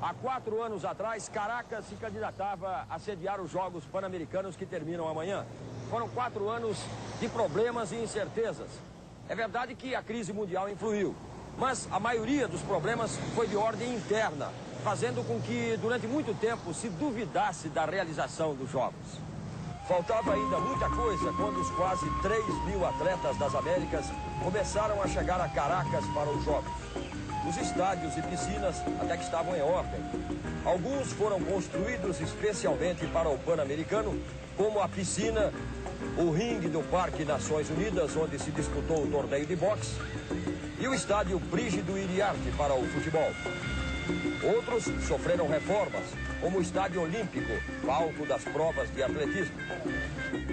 Há 4 anos atrás, Caracas se candidatava a sediar os Jogos Pan-Americanos que terminam amanhã. Foram 4 anos de problemas e incertezas. É verdade que a crise mundial influiu, mas a maioria dos problemas foi de ordem interna, fazendo com que durante muito tempo se duvidasse da realização dos Jogos. Faltava ainda muita coisa quando os quase 3.000 atletas das Américas começaram a chegar a Caracas para os Jogos. Os estádios e piscinas até que estavam em ordem. Alguns foram construídos especialmente para o Pan-Americano, como a piscina, o ringue do Parque Nações Unidas, onde se disputou o torneio de boxe, e o estádio Brígido Iriarte para o futebol. Outros sofreram reformas, como o Estádio Olímpico, palco das provas de atletismo.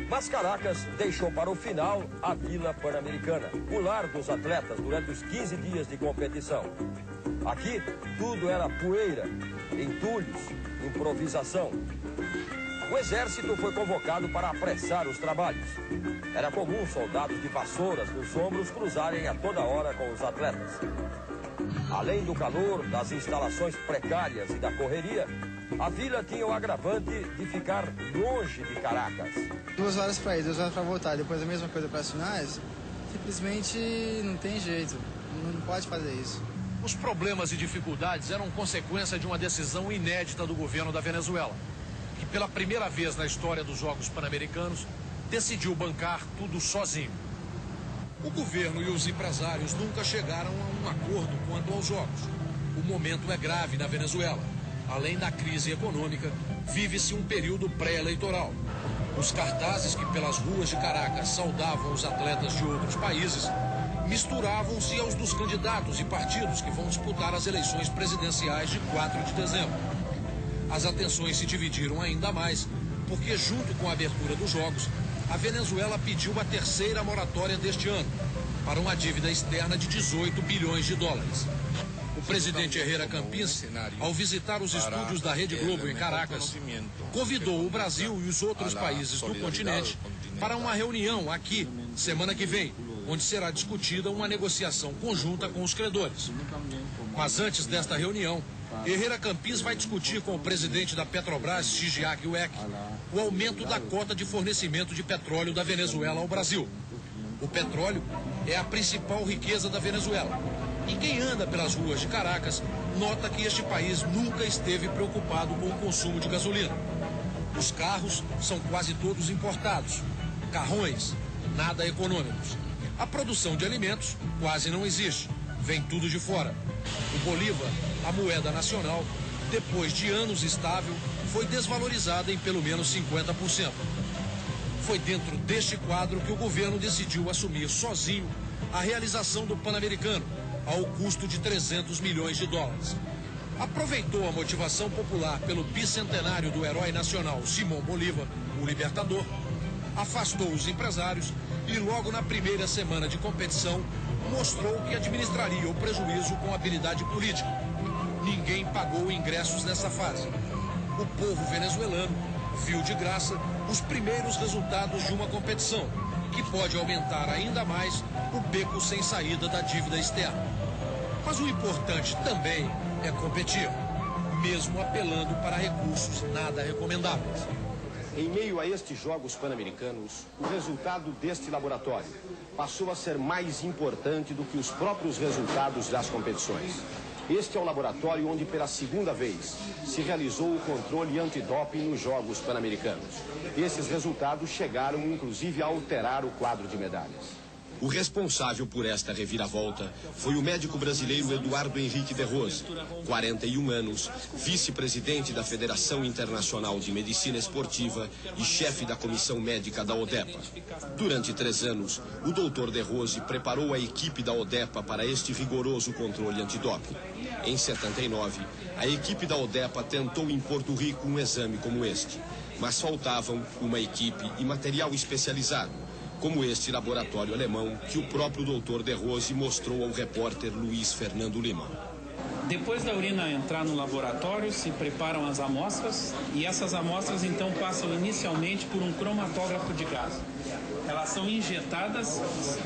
Mas Caracas deixou para o final a Vila Pan-Americana, o lar dos atletas durante os 15 dias de competição. Aqui, tudo era poeira, entulhos, improvisação. O exército foi convocado para apressar os trabalhos. Era comum soldados de vassouras nos ombros cruzarem a toda hora com os atletas. Além do calor, das instalações precárias e da correria, a vila tinha o agravante de ficar longe de Caracas. 2 horas para ir, 2 horas para voltar, depois a mesma coisa para as finais, simplesmente não tem jeito, não pode fazer isso. Os problemas e dificuldades eram consequência de uma decisão inédita do governo da Venezuela, que pela primeira vez na história dos Jogos Pan-Americanos decidiu bancar tudo sozinho. O governo e os empresários nunca chegaram a um acordo quanto aos Jogos. O momento é grave na Venezuela. Além da crise econômica, vive-se um período pré-eleitoral. Os cartazes que pelas ruas de Caracas saudavam os atletas de outros países misturavam-se aos dos candidatos e partidos que vão disputar as eleições presidenciais de 4 de dezembro. As atenções se dividiram ainda mais, porque junto com a abertura dos Jogos, a Venezuela pediu a 3ª moratória deste ano, para uma dívida externa de 18 bilhões de dólares. O presidente Herrera Campins, ao visitar os estúdios da Rede Globo em Caracas, convidou o Brasil e os outros países do continente para uma reunião aqui, semana que vem, onde será discutida uma negociação conjunta com os credores. Mas antes desta reunião, Herrera Campins vai discutir com o presidente da Petrobras, Chidiac Uec, o aumento da cota de fornecimento de petróleo da Venezuela ao Brasil. O petróleo é a principal riqueza da Venezuela. E quem anda pelas ruas de Caracas nota que este país nunca esteve preocupado com o consumo de gasolina. Os carros são quase todos importados, carrões, nada econômicos. A produção de alimentos quase não existe, vem tudo de fora. O bolívar, a moeda nacional, depois de anos estável, foi desvalorizada em pelo menos 50%. Foi dentro deste quadro que o governo decidiu assumir sozinho a realização do Pan-Americano, ao custo de 300 milhões de dólares. Aproveitou a motivação popular pelo bicentenário do herói nacional Simão Bolívar, o libertador, afastou os empresários e logo na primeira semana de competição mostrou que administraria o prejuízo com habilidade política. Ninguém pagou ingressos nessa fase. O povo venezuelano viu de graça os primeiros resultados de uma competição, que pode aumentar ainda mais o beco sem saída da dívida externa. Mas o importante também é competir, mesmo apelando para recursos nada recomendáveis. Em meio a estes Jogos Pan-Americanos, o resultado deste laboratório passou a ser mais importante do que os próprios resultados das competições. Este é o laboratório onde, pela segunda vez, se realizou o controle antidoping nos Jogos Pan-Americanos. Esses resultados chegaram, inclusive, a alterar o quadro de medalhas. O responsável por esta reviravolta foi o médico brasileiro Eduardo Henrique de Rose, 41 anos, vice-presidente da Federação Internacional de Medicina Esportiva e chefe da comissão médica da ODEPA. Durante 3 anos, o Dr. de Rose preparou a equipe da ODEPA para este rigoroso controle antidoping. Em 79, a equipe da ODEPA tentou em Porto Rico um exame como este, mas faltavam uma equipe e material especializado, como este laboratório alemão que o próprio Dr. de Rose mostrou ao repórter Luiz Fernando Lima. Depois da urina entrar no laboratório, se preparam as amostras e essas amostras então passam inicialmente por um cromatógrafo de gás. Elas são injetadas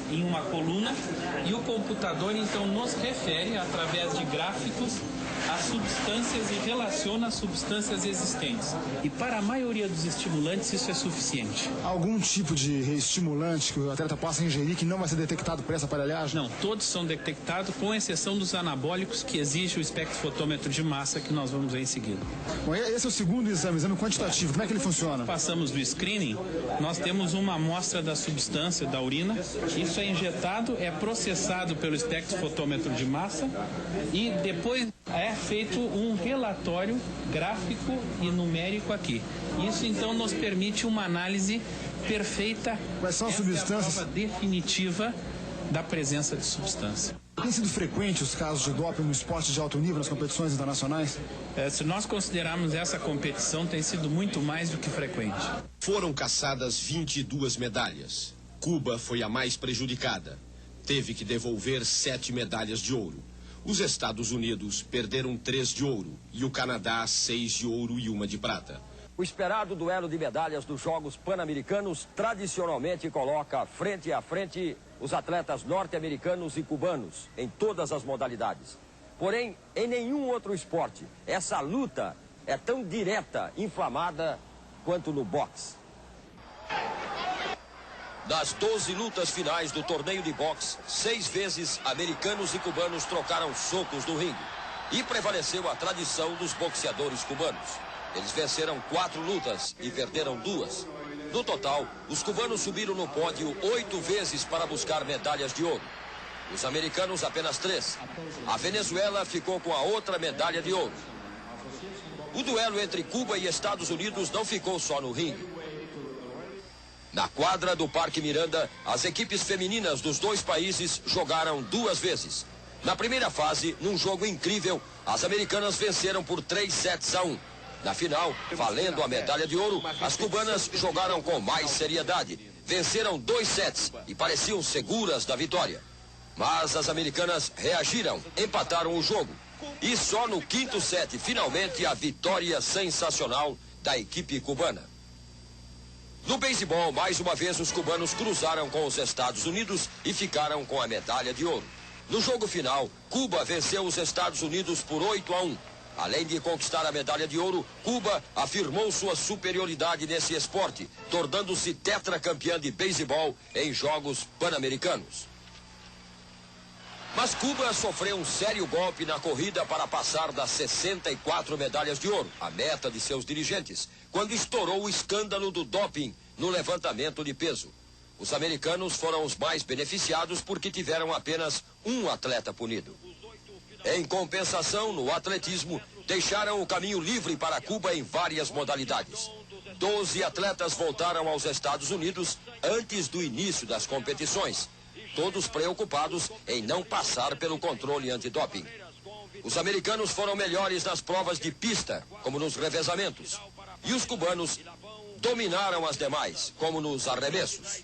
em uma coluna e o computador então nos refere, através de gráficos, as substâncias e relaciona as substâncias existentes. E para a maioria dos estimulantes isso é suficiente. Algum tipo de estimulante que o atleta possa ingerir que não vai ser detectado por essa aparelhagem? Não, todos são detectados, com exceção dos anabólicos que exige o espectrofotômetro de massa que nós vamos ver em seguida. Bom, esse é o segundo exame quantitativo. Como é que ele funciona? Passamos do screening, nós temos uma amostra da substância da urina. Isso é injetado, é processado pelo espectrofotômetro de massa e depois é feito um relatório gráfico e numérico aqui. Isso então nos permite uma análise perfeita. Quais são as substâncias? É a prova definitiva da presença de substância. Tem sido frequente os casos de doping no esporte de alto nível nas competições internacionais? Se nós considerarmos essa competição, tem sido muito mais do que frequente. Foram caçadas 22 medalhas. Cuba foi a mais prejudicada. Teve que devolver 7 medalhas de ouro. Os Estados Unidos perderam 3 de ouro e o Canadá 6 de ouro e 1 de prata. O esperado duelo de medalhas dos Jogos Pan-Americanos tradicionalmente coloca frente a frente os atletas norte-americanos e cubanos em todas as modalidades. Porém, em nenhum outro esporte, essa luta é tão direta, inflamada, quanto no boxe. Das 12 lutas finais do torneio de boxe, 6 vezes americanos e cubanos trocaram socos no ringue. E prevaleceu a tradição dos boxeadores cubanos. Eles venceram 4 lutas e perderam 2. No total, os cubanos subiram no pódio 8 vezes para buscar medalhas de ouro. Os americanos apenas 3. A Venezuela ficou com a outra medalha de ouro. O duelo entre Cuba e Estados Unidos não ficou só no ringue. Na quadra do Parque Miranda, as equipes femininas dos 2 países jogaram 2 vezes. Na primeira fase, num jogo incrível, as americanas venceram por 3-1. Na final, valendo a medalha de ouro, as cubanas jogaram com mais seriedade. Venceram 2 sets e pareciam seguras da vitória. Mas as americanas reagiram, empataram o jogo. E só no 5º set, finalmente, a vitória sensacional da equipe cubana. No beisebol, mais uma vez, os cubanos cruzaram com os Estados Unidos e ficaram com a medalha de ouro. No jogo final, Cuba venceu os Estados Unidos por 8-1. Além de conquistar a medalha de ouro, Cuba afirmou sua superioridade nesse esporte, tornando-se tetracampeã de beisebol em Jogos Pan-Americanos. Mas Cuba sofreu um sério golpe na corrida para passar das 64 medalhas de ouro, a meta de seus dirigentes, quando estourou o escândalo do doping no levantamento de peso. Os americanos foram os mais beneficiados porque tiveram apenas um atleta punido. Em compensação, no atletismo, deixaram o caminho livre para Cuba em várias modalidades. 12 atletas voltaram aos Estados Unidos antes do início das competições, todos preocupados em não passar pelo controle antidoping. Os americanos foram melhores nas provas de pista, como nos revezamentos, e os cubanos dominaram as demais, como nos arremessos.